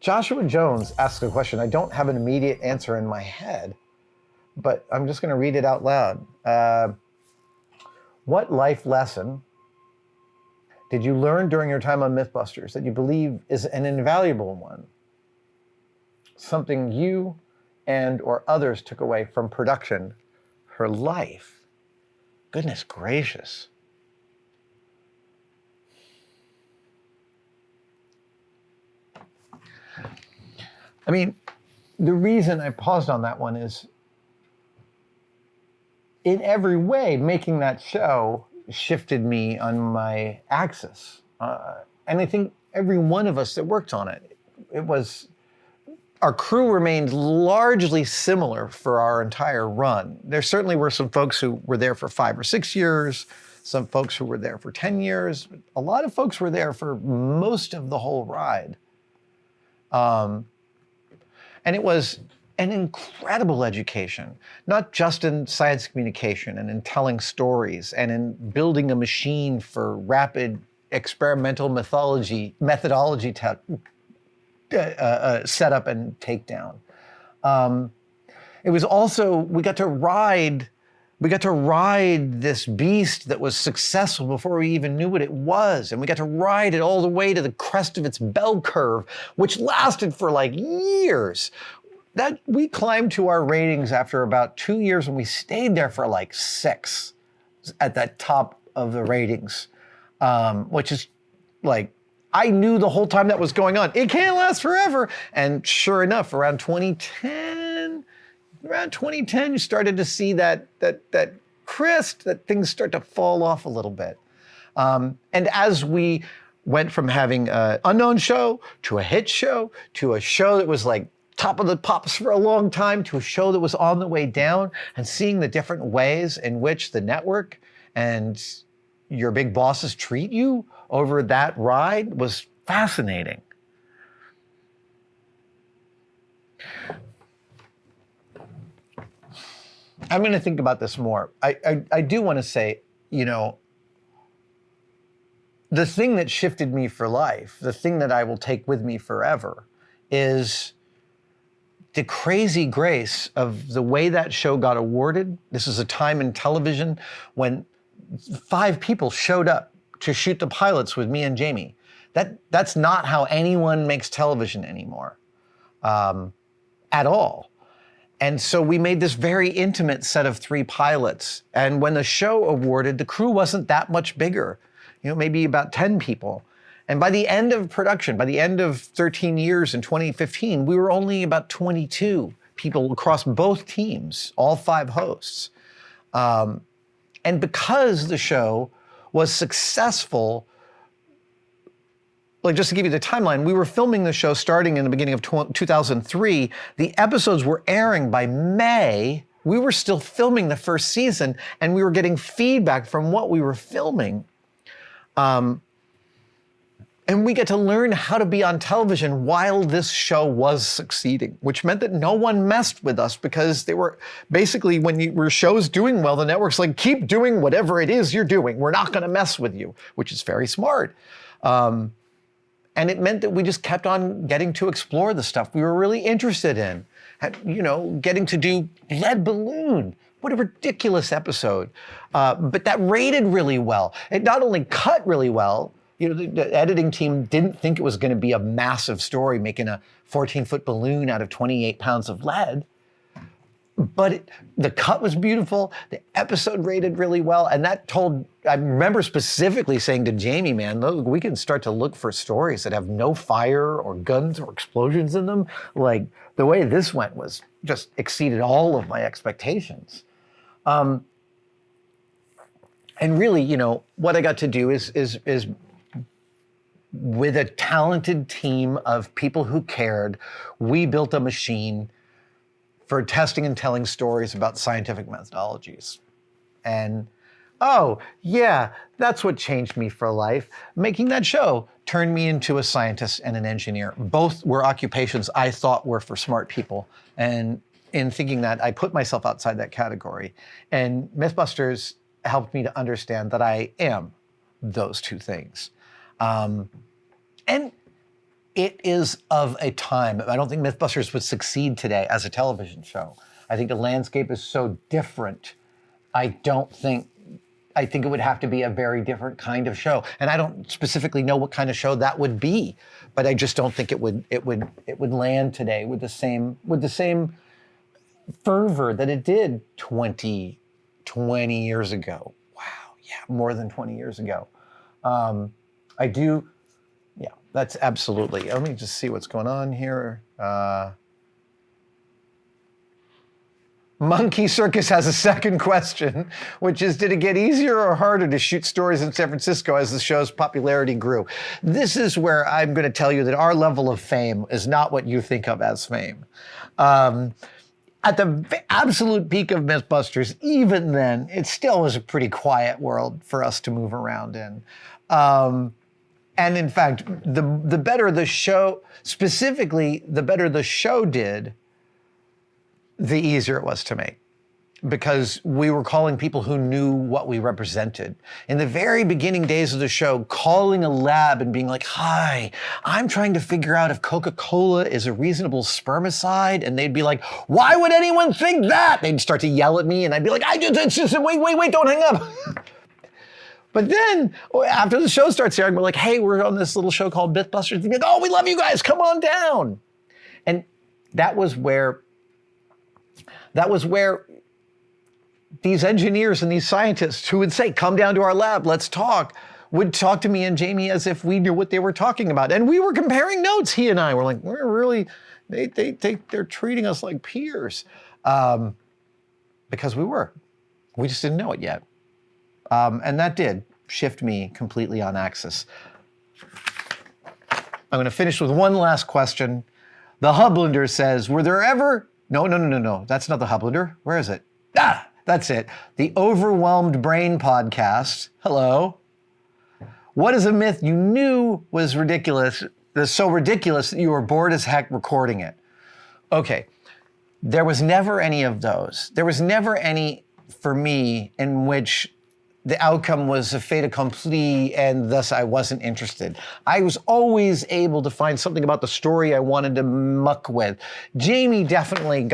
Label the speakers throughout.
Speaker 1: Joshua Jones asks a question. I don't have an immediate answer in my head, but I'm just going to read it out loud. What life lesson did you learn during your time on MythBusters that you believe is an invaluable one? Something you and or others took away from production for life? Goodness gracious. I mean, the reason I paused on that one is, in every way, making that show shifted me on my axis. And I think every one of us that worked on it, our crew remained largely similar for our entire run. There certainly were some folks who were there for 5 or 6 years, some folks who were there for 10 years. But a lot of folks were there for most of the whole ride. And it was an incredible education, not just in science communication and in telling stories and in building a machine for rapid experimental methodology setup and takedown. It was also, we got to ride this beast that was successful before we even knew what it was. And we got to ride it all the way to the crest of its bell curve, which lasted for like years. That we climbed to our ratings after about 2 years, and we stayed there for like 6 at that top of the ratings, which is like, I knew the whole time that was going on, it can't last forever. And sure enough, around 2010, you started to see that crest, that things start to fall off a little bit. And as we went from having an unknown show to a hit show to a show that was like top of the pops for a long time to a show that was on the way down, and seeing the different ways in which the network and your big bosses treat you over that ride was fascinating. I'm going to think about this more. I do want to say, you know, the thing that shifted me for life, the thing that I will take with me forever, is the crazy grace of the way that show got awarded. This is a time in television when 5 people showed up to shoot the pilots with me and Jamie. That's not how anyone makes television anymore, at all. And so we made this very intimate set of 3 pilots. And when the show awarded, the crew wasn't that much bigger, you know, maybe about 10 people. And by the end of production, by the end of 13 years in 2015, we were only about 22 people across both teams, all 5 hosts. And because the show was successful, like just to give you the timeline, we were filming the show starting in the beginning of 2003. The episodes were airing by May. We were still filming the first season, and we were getting feedback from what we were filming. And we get to learn how to be on television while this show was succeeding, which meant that no one messed with us, because they were basically, when your show's doing well, the network's like, keep doing whatever it is you're doing. We're not going to mess with you, which is very smart. And it meant that we just kept on getting to explore the stuff we were really interested in. You know, getting to do Lead Balloon. What a ridiculous episode. But that rated really well. It not only cut really well, you know, the editing team didn't think it was going to be a massive story, making a 14-foot balloon out of 28 pounds of lead. But the cut was beautiful. The episode rated really well. And that I remember specifically saying to Jamie, man, look, we can start to look for stories that have no fire or guns or explosions in them. Like, the way this went was just exceeded all of my expectations. And really, you know, what I got to do is with a talented team of people who cared, we built a machine for testing and telling stories about scientific methodologies. And, oh, yeah, that's what changed me for life. Making that show turned me into a scientist and an engineer. Both were occupations I thought were for smart people. And in thinking that, I put myself outside that category. And MythBusters helped me to understand that I am those 2 things. And it is of a time. I don't think MythBusters would succeed today as a television show. I think the landscape is so different. I think it would have to be a very different kind of show. And I don't specifically know what kind of show that would be, but I just don't think it would land today with the same fervor that it did 20 years ago. Wow, yeah, more than 20 years ago. Yeah, that's absolutely. Let me just see what's going on here. Monkey Circus has a second question, which is, did it get easier or harder to shoot stories in San Francisco as the show's popularity grew? This is where I'm going to tell you that our level of fame is not what you think of as fame. At the absolute peak of MythBusters, even then, it still was a pretty quiet world for us to move around in. And in fact, the better the show, specifically, the better the show did, the easier it was to make, because we were calling people who knew what we represented. In the very beginning days of the show, calling a lab and being like, hi, I'm trying to figure out if Coca-Cola is a reasonable spermicide. And they'd be like, why would anyone think that? They'd start to yell at me and I'd be like, wait, don't hang up. But then after the show starts airing, we're like, hey, we're on this little show called MythBusters. They're like, oh, we love you guys, come on down. And that was where these engineers and these scientists who would say, come down to our lab, let's talk, would talk to me and Jamie as if we knew what they were talking about. And we were comparing notes, he and I were like, they're treating us like peers. Because we just didn't know it yet. And that did shift me completely on axis. I'm going to finish with one last question. The Hublander says, were there ever... No, that's not the Hublander. Where is it? That's it. The Overwhelmed Brain Podcast. Hello. What is a myth you knew was ridiculous, that's so ridiculous that you were bored as heck recording it? Okay. There was never any of those. There was never any, for me, in which the outcome was a fait accompli and thus I wasn't interested. I was always able to find something about the story I wanted to muck with. Jamie definitely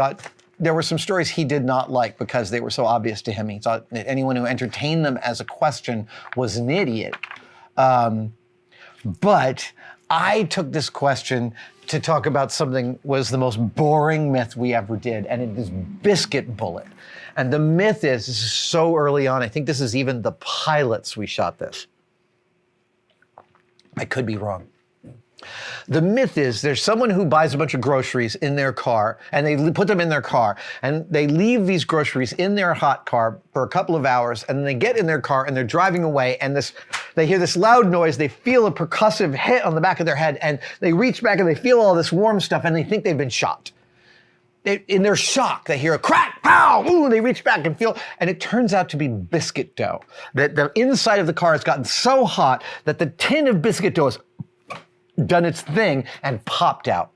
Speaker 1: there were some stories he did not like because they were so obvious to him. He thought that anyone who entertained them as a question was an idiot. But I took this question to talk about something was the most boring myth we ever did, and it is Biscuit Bullet. And the myth is, this is so early on, I think this is even the pilots we shot this. I could be wrong. The myth is there's someone who buys a bunch of groceries in their car and they put them in their car and they leave these groceries in their hot car for a couple of hours and then they get in their car and they're driving away and they hear this loud noise, they feel a percussive hit on the back of their head and they reach back and they feel all this warm stuff and they think they've been shot. In their shock, they hear a crack, pow, ooh, they reach back and feel, and it turns out to be biscuit dough. The inside of the car has gotten so hot that the tin of biscuit dough has done its thing and popped out.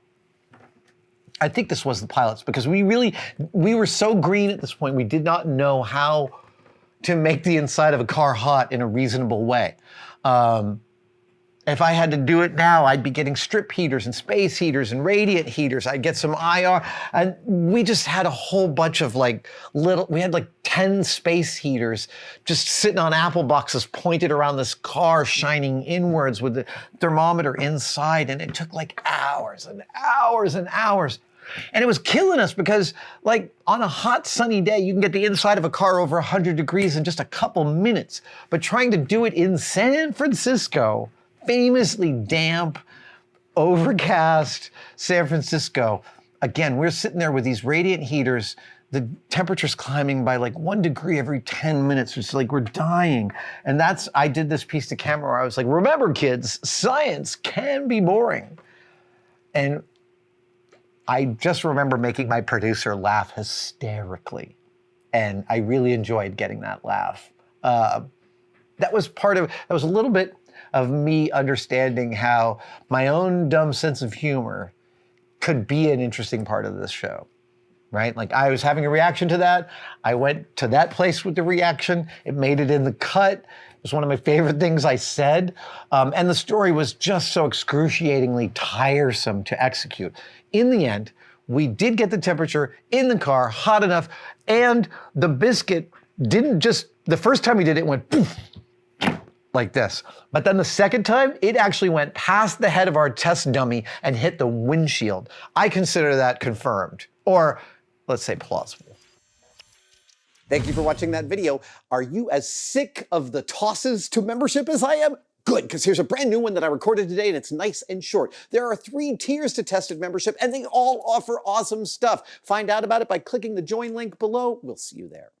Speaker 1: I think this was the pilots because we were so green at this point, we did not know how to make the inside of a car hot in a reasonable way. If I had to do it now, I'd be getting strip heaters and space heaters and radiant heaters. I'd get some IR. And we just had a whole bunch of we had 10 space heaters just sitting on apple boxes pointed around this car, shining inwards with the thermometer inside. And it took hours and hours and hours. And it was killing us because on a hot sunny day, you can get the inside of a car over 100 degrees in just a couple minutes. But trying to do it in San Francisco, famously damp, overcast San Francisco. Again, we're sitting there with these radiant heaters, the temperature's climbing by 1 degree every 10 minutes. It's we're dying. And I did this piece to camera where I was like, remember kids, science can be boring. And I just remember making my producer laugh hysterically. And I really enjoyed getting that laugh. That was a little bit of me understanding how my own dumb sense of humor could be an interesting part of this show, right? I was having a reaction to that. I went to that place with the reaction. It made it in the cut. It was one of my favorite things I said. And the story was just so excruciatingly tiresome to execute. In the end, we did get the temperature in the car hot enough, and the biscuit didn't just, the first time we did it, it went poof, like this. But then the second time, it actually went past the head of our test dummy and hit the windshield. I consider that confirmed, or let's say plausible.
Speaker 2: Thank you for watching that video. Are you as sick of the tosses to membership as I am? Good, because here's a brand new one that I recorded today, and it's nice and short. There are 3 tiers to tested membership, and they all offer awesome stuff. Find out about it by clicking the join link below. We'll see you there.